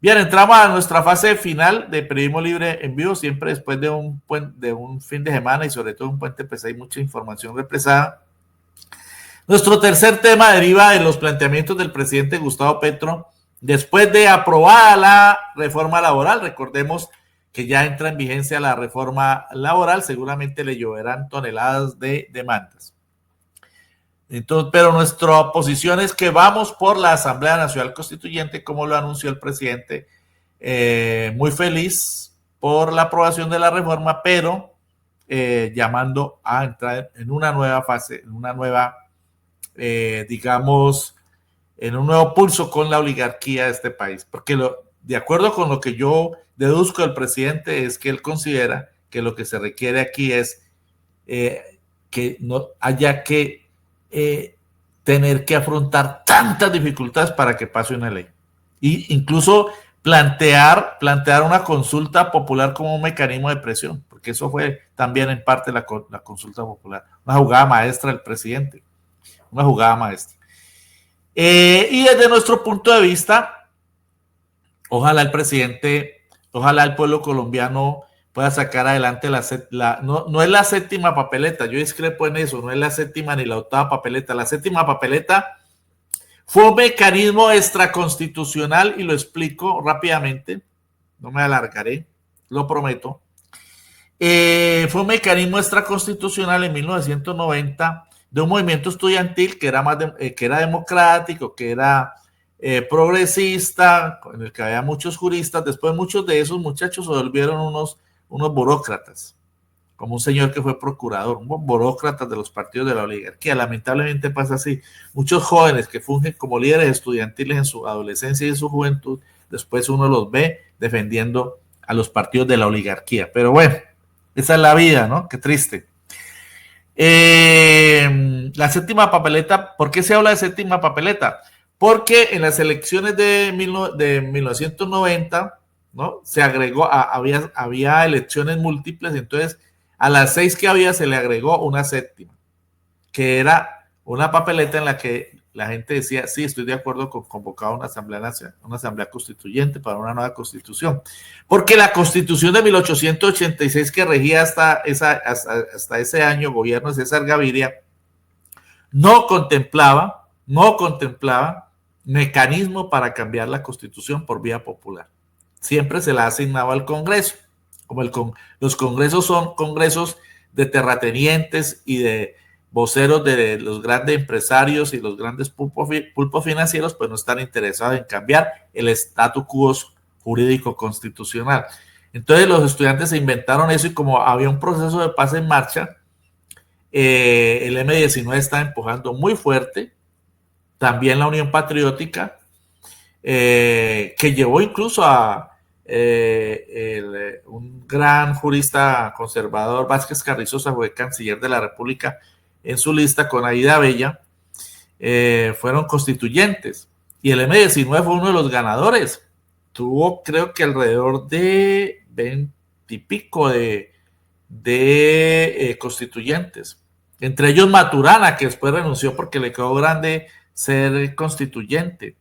Bien, entramos a nuestra fase final de Periodismo Libre en vivo, siempre después de un fin de semana y sobre todo un puente, pues hay mucha información represada. Nuestro tercer tema deriva de los planteamientos del presidente Gustavo Petro después de aprobada la reforma laboral. Recordemos que ya entra en vigencia la reforma laboral, seguramente le lloverán toneladas de demandas. Entonces, pero nuestra posición es que vamos por la Asamblea Nacional Constituyente, como lo anunció el presidente, muy feliz por la aprobación de la reforma, pero llamando a entrar en una nueva fase, en una nueva, digamos, en un nuevo pulso con la oligarquía de este país. Porque de acuerdo con lo que yo deduzco del presidente es que él considera que lo que se requiere aquí es que no haya que tener que afrontar tantas dificultades para que pase una ley. Y incluso plantear una consulta popular como un mecanismo de presión, porque eso fue también en parte la consulta popular. Una jugada maestra del presidente. Una jugada maestra. Y desde nuestro punto de vista, ojalá el presidente, ojalá el pueblo colombiano pueda sacar adelante no es la séptima papeleta, yo discrepo en eso, no es la séptima ni la octava papeleta. La séptima papeleta fue un mecanismo extraconstitucional y lo explico rápidamente, no me alargaré, lo prometo. Fue un mecanismo extraconstitucional en 1990 de un movimiento estudiantil que era democrático, que era progresista, en el que había muchos juristas. Después muchos de esos muchachos se volvieron unos burócratas, como un señor que fue procurador, un burócratas de los partidos de la oligarquía. Lamentablemente pasa así. Muchos jóvenes que fungen como líderes estudiantiles en su adolescencia y en su juventud, después uno los ve defendiendo a los partidos de la oligarquía. Pero bueno, esa es la vida, ¿no? Qué triste. La séptima papeleta, ¿por qué se habla de séptima papeleta? Porque en las elecciones de 1990, ¿no? Se agregó, había elecciones múltiples, entonces a las 6 que había se le agregó una séptima, que era una papeleta en la que la gente decía, sí, estoy de acuerdo con convocar una asamblea nacional, una asamblea constituyente para una nueva constitución. Porque la constitución de 1886 que regía hasta ese año, gobierno de César Gaviria, no contemplaba mecanismo para cambiar la constitución por vía popular. Siempre se la asignaba al Congreso. Como los congresos son congresos de terratenientes y de voceros de los grandes empresarios y los grandes pulpos financieros, pues no están interesados en cambiar el status quo jurídico constitucional. Entonces los estudiantes se inventaron eso y como había un proceso de paz en marcha, el M19 está empujando muy fuerte, también la Unión Patriótica, que llevó incluso a un gran jurista conservador, Vázquez Carrizosa, fue canciller de la República, en su lista con Aida Bella, fueron constituyentes. Y el M19 fue uno de los ganadores. Tuvo, creo que alrededor de 20 y pico de constituyentes. Entre ellos Maturana, que después renunció porque le quedó grande ser constituyente.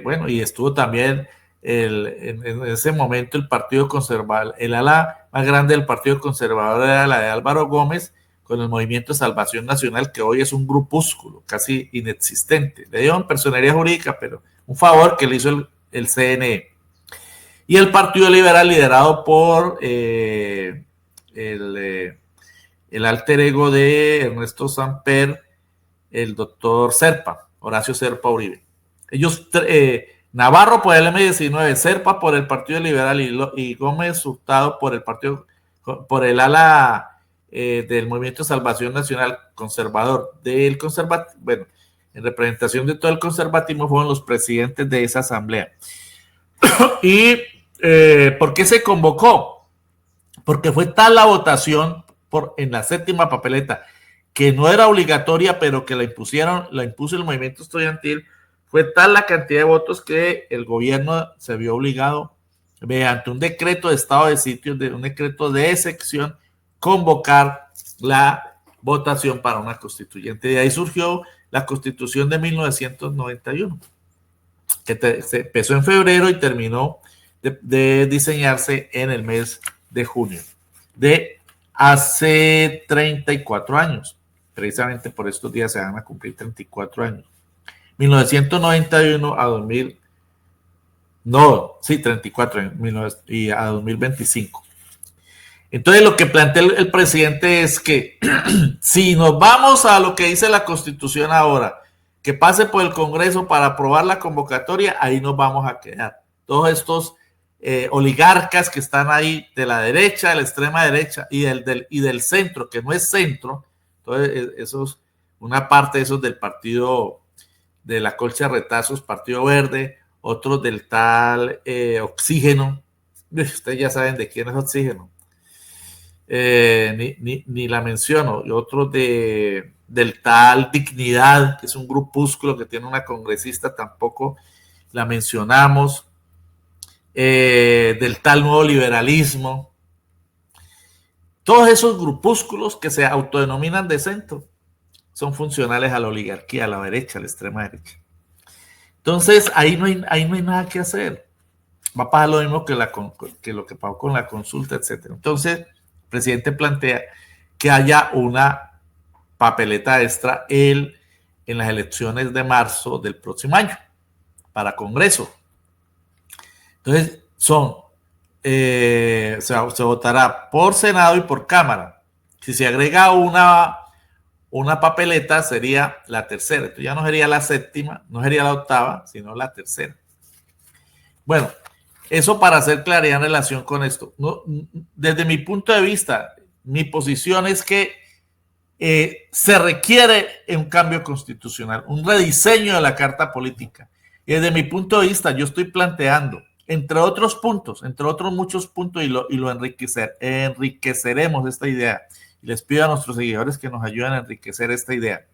Bueno, y estuvo también en ese momento el Partido Conservador, el ala más grande del Partido Conservador era la de Álvaro Gómez, con el Movimiento de Salvación Nacional, que hoy es un grupúsculo casi inexistente. Le dieron personería jurídica, pero un favor que le hizo el CNE. Y el Partido Liberal, liderado por el alter ego de Ernesto Samper, el doctor Serpa, Horacio Serpa Uribe. Ellos, Navarro por el M19, Serpa por el Partido Liberal y Gómez Hurtado por el ala del Movimiento de Salvación Nacional Conservador, bueno, en representación de todo el conservatismo, fueron los presidentes de esa asamblea. ¿Y por qué se convocó? Porque fue tal la votación en la séptima papeleta, que no era obligatoria, pero que la impuso el movimiento estudiantil. Fue tal la cantidad de votos que el gobierno se vio obligado, mediante un decreto de estado de sitio, un decreto de excepción, convocar la votación para una constituyente. De ahí surgió la Constitución de 1991. se empezó en febrero y terminó de diseñarse en el mes de junio de hace 34 años. Precisamente por estos días se van a cumplir 34 años. 1991 a 2000, no, sí, 34 años, y a 2025. Entonces lo que plantea el presidente es que si nos vamos a lo que dice la Constitución ahora, que pase por el Congreso para aprobar la convocatoria, ahí nos vamos a quedar. Todos estos oligarcas que están ahí de la derecha, de la extrema derecha y del centro, que no es centro, entonces esos, una parte de esos del partido de la colcha de retazos, Partido Verde, otros del tal Oxígeno, ustedes ya saben de quién es Oxígeno, ni la menciono, y otros del tal Dignidad, que es un grupúsculo que tiene una congresista, tampoco la mencionamos, del tal Nuevo Liberalismo, todos esos grupúsculos que se autodenominan de centro son funcionales a la oligarquía, a la derecha, a la extrema derecha. Entonces ahí no hay nada que hacer. Va a pasar lo mismo que lo que pasó con la consulta, etcétera. Entonces el presidente plantea que haya una papeleta extra en las elecciones de marzo del próximo año para Congreso. Entonces se votará por Senado y por Cámara. Si se agrega una papeleta sería la tercera. Entonces ya no sería la séptima, no sería la octava, sino la tercera. Bueno, eso para hacer claridad en relación con esto. No, desde mi punto de vista, mi posición es que se requiere un cambio constitucional, un rediseño de la Carta Política. Y desde mi punto de vista, yo estoy planteando, entre otros puntos, entre otros muchos puntos, y lo enriqueceremos esta idea. Y les pido a nuestros seguidores que nos ayuden a enriquecer esta idea.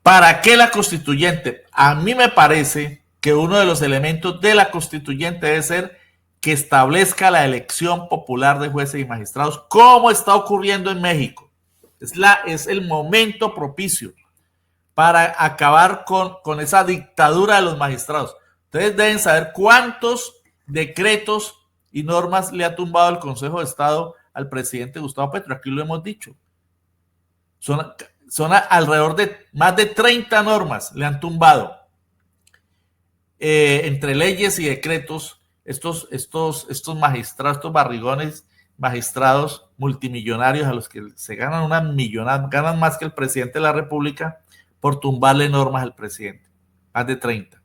¿Para qué la constituyente? A mí me parece que uno de los elementos de la constituyente debe ser que establezca la elección popular de jueces y magistrados, como está ocurriendo en México. Es el momento propicio para acabar con esa dictadura de los magistrados. Ustedes deben saber cuántos decretos y normas le ha tumbado el Consejo de Estado al presidente Gustavo Petro. Aquí lo hemos dicho. Son alrededor de más de 30 normas le han tumbado. Entre leyes y decretos, estos magistrados, estos barrigones magistrados multimillonarios a los que se ganan una millonada, ganan más que el presidente de la República por tumbarle normas al presidente. Más de 30.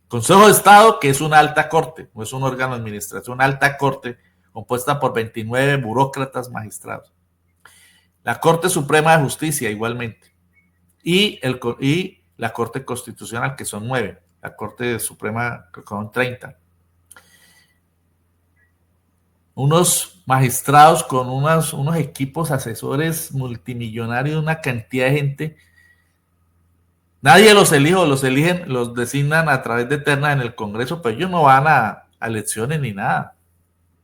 Consejo de Estado, que es una alta corte, no es un órgano de administración, una alta corte compuesta por 29 burócratas magistrados. La Corte Suprema de Justicia, igualmente. Y la Corte Constitucional, que son 9. La Corte Suprema, que son 30. Unos magistrados con unos equipos asesores multimillonarios, una cantidad de gente. Nadie los elige, los designan a través de ternas en el Congreso, pero ellos no van a elecciones ni nada.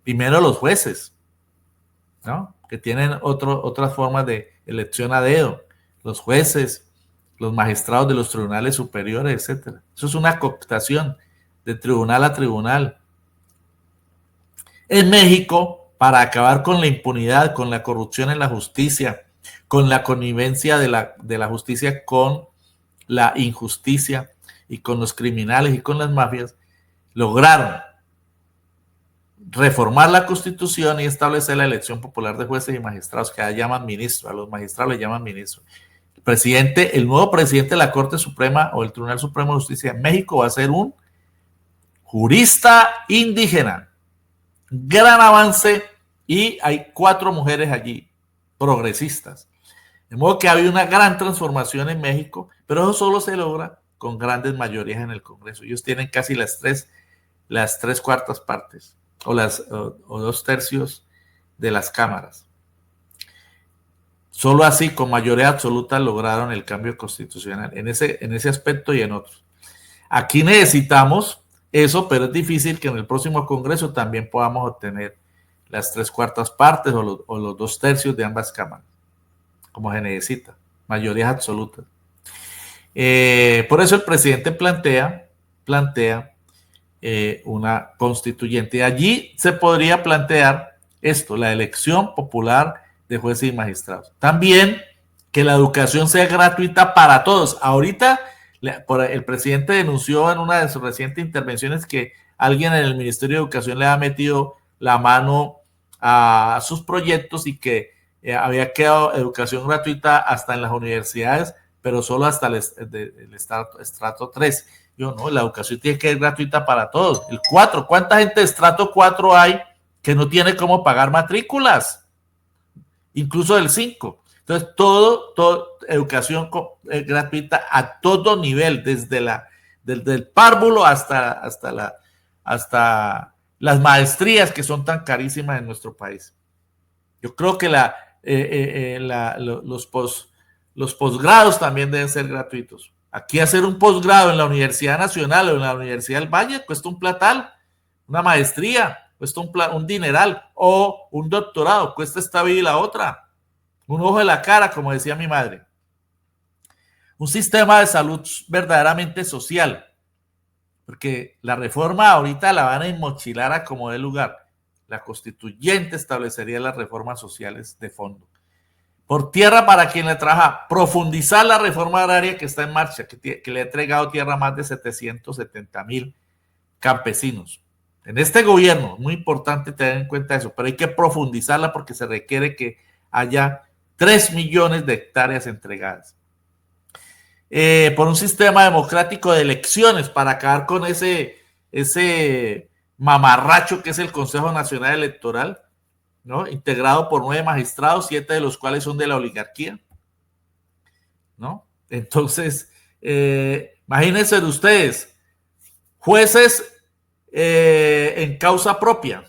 Primero los jueces, ¿no? Que tienen otras formas de elección a dedo. Los jueces, los magistrados de los tribunales superiores, etcétera. Eso es una cooptación de tribunal a tribunal. En México, para acabar con la impunidad, con la corrupción en la justicia, con la connivencia de la justicia con la injusticia y con los criminales y con las mafias, lograron reformar la Constitución y establecer la elección popular de jueces y magistrados, que llaman ministros, a los magistrados les llaman ministros. El nuevo presidente de la Corte Suprema o el Tribunal Supremo de Justicia de México va a ser un jurista indígena. Gran avance, y hay 4 mujeres allí, progresistas. De modo que había una gran transformación en México, pero eso solo se logra con grandes mayorías en el Congreso. Ellos tienen casi las tres cuartas partes o 2/3 de las cámaras. Solo así, con mayoría absoluta, lograron el cambio constitucional en ese aspecto y en otros. Aquí necesitamos eso, pero es difícil que en el próximo Congreso también podamos obtener las 3/4 partes o los 2/3 de ambas cámaras, como se necesita, mayorías absolutas. Por eso el presidente plantea plantea una constituyente. Y allí se podría plantear esto, la elección popular de jueces y magistrados. También que la educación sea gratuita para todos. Ahorita el presidente denunció en una de sus recientes intervenciones que alguien en el Ministerio de Educación le ha metido la mano a sus proyectos y que había quedado educación gratuita hasta en las universidades, pero solo hasta el estrato 3. Yo no, la educación tiene que ser gratuita para todos. El 4, ¿cuánta gente de estrato 4 hay que no tiene cómo pagar matrículas? Incluso del 5. Entonces, todo educación gratuita a todo nivel, desde el párvulo hasta las maestrías que son tan carísimas en nuestro país. Yo creo que los posgrados también deben ser gratuitos. Aquí hacer un posgrado en la Universidad Nacional o en la Universidad del Valle cuesta un platal, una maestría cuesta un dineral, o un doctorado cuesta esta vida y la otra. Un ojo de la cara, como decía mi madre. Un sistema de salud verdaderamente social, porque la reforma ahorita la van a enmochilar a como dé lugar. La constituyente establecería las reformas sociales de fondo. Por tierra para quien le trabaja, profundizar la reforma agraria que está en marcha, que le ha entregado tierra a más de 770,000 campesinos. En este gobierno, muy importante tener en cuenta eso, pero hay que profundizarla porque se requiere que haya 3 millones de hectáreas entregadas. Por un sistema democrático de elecciones para acabar con ese mamarracho que es el Consejo Nacional Electoral, ¿no? Integrado por 9 magistrados, 7 de los cuales son de la oligarquía, ¿no? Entonces, imagínense de ustedes, jueces en causa propia,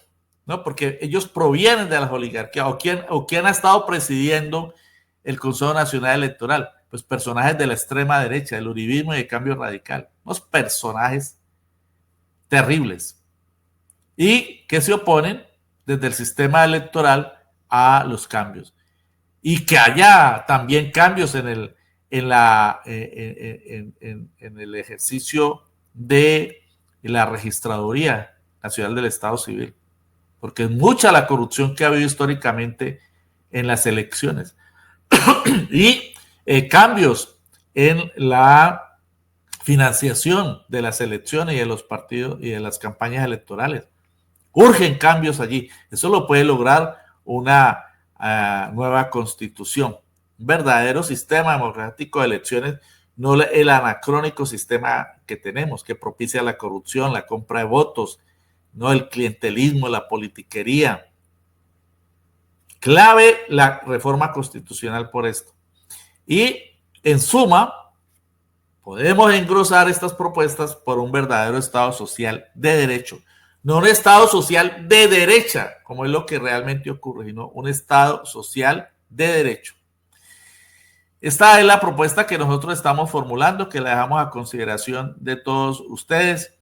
¿no? Porque ellos provienen de las oligarquías, o quién ha estado presidiendo el Consejo Nacional Electoral, pues personajes de la extrema derecha, del uribismo y del cambio radical, unos personajes terribles, y que se oponen desde el sistema electoral a los cambios, y que haya también cambios en el ejercicio de la Registraduría Nacional del Estado Civil, porque es mucha la corrupción que ha habido históricamente en las elecciones. Y cambios en la financiación de las elecciones y de los partidos y de las campañas electorales. Urgen cambios allí. Eso lo puede lograr una nueva constitución, un verdadero sistema democrático de elecciones, no el anacrónico sistema que tenemos, que propicia la corrupción, la compra de votos, no el clientelismo, la politiquería. Clave la reforma constitucional por esto. Y en suma, podemos engrosar estas propuestas por un verdadero Estado social de derecho. No un Estado social de derecha, como es lo que realmente ocurre, sino un Estado social de derecho. Esta es la propuesta que nosotros estamos formulando, que la dejamos a consideración de todos ustedes.